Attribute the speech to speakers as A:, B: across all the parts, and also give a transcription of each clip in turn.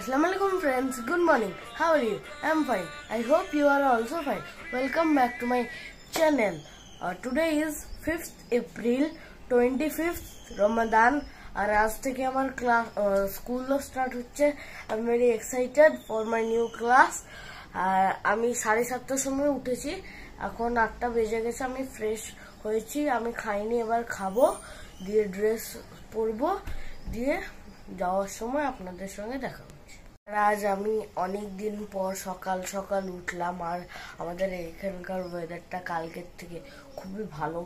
A: Assalamualaikum friends, good morning. How are you? I'm fine. I hope you are also fine. Welcome back to my channel. Today is 5th April 25th Ramadan. আর আজ থেকে আমার class স্কুলও start হচ্ছে। I am very excited for my new class. আর আমি 7:30টার সময় উঠেছি, এখন 8টা বেজে গেছে। আমি ফ্রেশ হয়েছি, আমি খাইনি, এবার খাবো, দিয়ে ড্রেস পরবো, দিয়ে যাওয়ার সময় আপনাদের সঙ্গে দেখা হচ্ছে। আজ আমি অনেক দিন পর সকাল সকাল উঠলাম, আর আমাদের এখানকার ওয়েদারটা কালকের থেকে খুবই ভালো,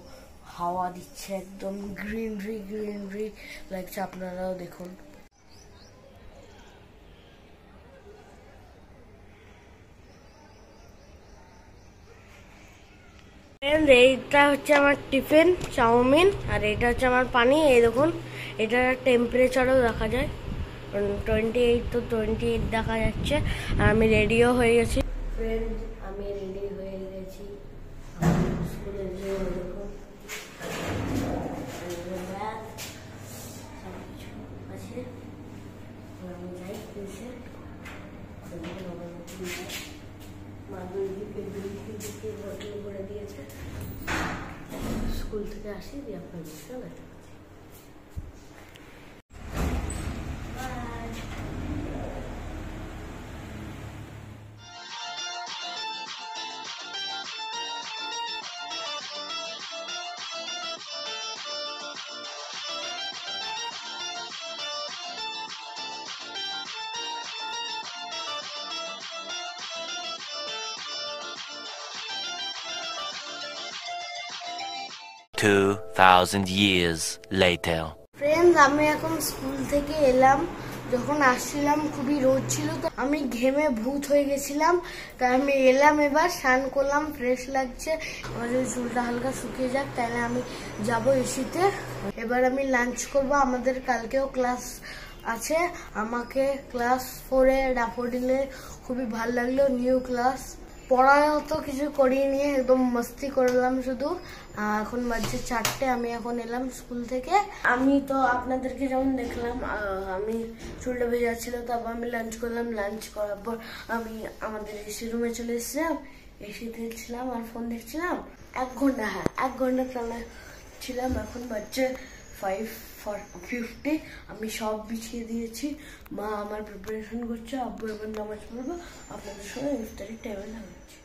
A: হাওয়া দিচ্ছে, একদম গ্রিনারি লাগছে, আপনারাও দেখুন। এইটা হচ্ছে আমার টিফিন, চাউমিন, আর এটা হচ্ছে আমার পানি। এই দেখুন, এটার টেম্পারেচারও দেখা যায় 28 তো 28 দেখা যাচ্ছে। আর আমি রেডিও হয়ে গেছি। ফ্রেন্ড, আমি রেডি হয়ে গেছি স্কুলে গিয়ে। দেখুন আছে, আমি যাই করে দিয়েছে। স্কুল থেকে আসি, দিয়ে আপনাদের সঙ্গে দেখা হচ্ছে।
B: 2000 years later.
A: ফ্রেন্ডস, আমি এখন স্কুল থেকে এলাম। যখন আসছিলাম খুবই রোদ ছিল, তো আমি ঘেমে ভূত হয়ে গেছিলাম। তাই আমি এলাম, এবার স্নান করলাম, ফ্রেশ লাগছে। আমাদের চুলটা হালকা শুকিয়ে যাক, তাহলে আমি যাব এসিতে। এবার আমি লাঞ্চ করব। আমাদের কালকেও ক্লাস আছে। আমাকে ক্লাস 4-এ ড্যাফোডিলে খুবই ভালো লাগলো, নিউ ক্লাস। পড়াও তো কিছু করিনি, একদম মস্তি করলাম শুধু। এখন বাজছে 4টে, আমি এখন এলাম স্কুল থেকে। আমি তো আপনাদেরকে যেমন দেখলাম, আমি চুলটা ভেজা ছিল, তারপর আমি লাঞ্চ করলাম। লাঞ্চ করার পর আমি আমাদের এসি রুমে চলে এসেছিলাম, এসিতে ছিলাম আর ফোন দেখছিলাম 1 ঘন্টা। 1 ঘন্টা টানা ছিলাম। এখন বাজছে 5:50। আমি সব বিছিয়ে দিয়েছি, মা আমার প্রিপারেশন করছে, আব্বু এবার নামাজ পড়বো। আপনাদের সঙ্গে ইফতারি টাইমে লাগাচ্ছি।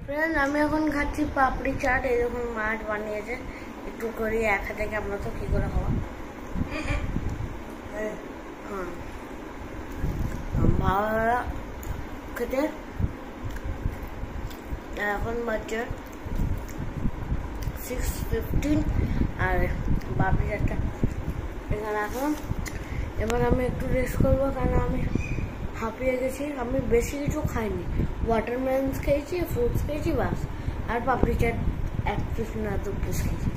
A: ফ্রেন্ড, আমি এখন খাচ্ছি পাপড়ি চাট। এরকম মাছ বানিয়েছে, একটু করে এক হাতে আমরা তো কি করে হওয়া। ভালো খেতে। এখন বাজছে 6:15, আর পাপড়ি চাটটা এখানে এখন। এবার আমি একটু রেস্ট করবো, কারণ আমি হাঁপিয়ে গেছি। আমি বেশি কিছু খাইনি, ওয়াটারমেলন খেয়েছি, ফ্রুটস খেয়েছি, বাস। আর পাপড়ি চাট 1 পিস না 2 পিস খেয়েছি,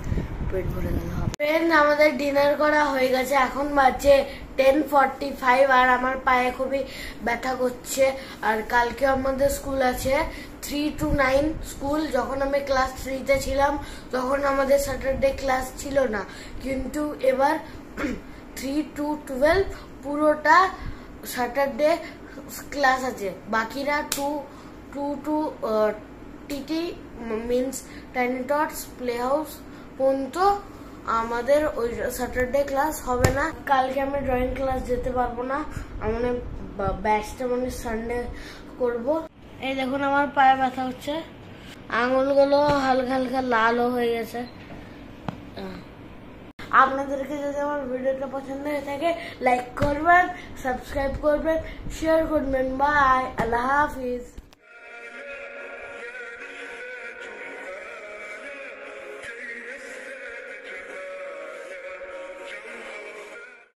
A: পেট ভরে গেল। ফ্রেন্ড, আমাদের ডিনার করা হয়ে গেছে। এখন বাজছে 10:45, আর আমার পায়ে খুবই ব্যথা করছে। আর কালকে আমাদের স্কুল আছে 3 to 9 স্কুল। যখন আমি ক্লাস 3-তে ছিলাম, তখন আমাদের স্যাটারডে ক্লাস ছিল না, কিন্তু এবার 3 to 12 পুরোটা স্যাটারডে ক্লাস আছে। বাকিরা 2 to TT means tiny tots play house পর্যন্ত আমাদের ওই স্যাটারডে ক্লাস হবে না। কালকে আমি ড্রয়িং ক্লাস যেতে পারবো না, মানে ব্যাচটা মানে সানডে করব। এই দেখুন, আমার পায়ে ব্যথা হচ্ছে, আঙুলগুলো হালকা হালকা লালও হয়ে গেছে। আপনাদেরকে যদি আমার ভিডিওটা পছন্দ হয়ে থাকে, লাইক করবেন, সাবস্ক্রাইব করবেন, শেয়ার করবেন। বাই, আল্লাহ হাফিজ।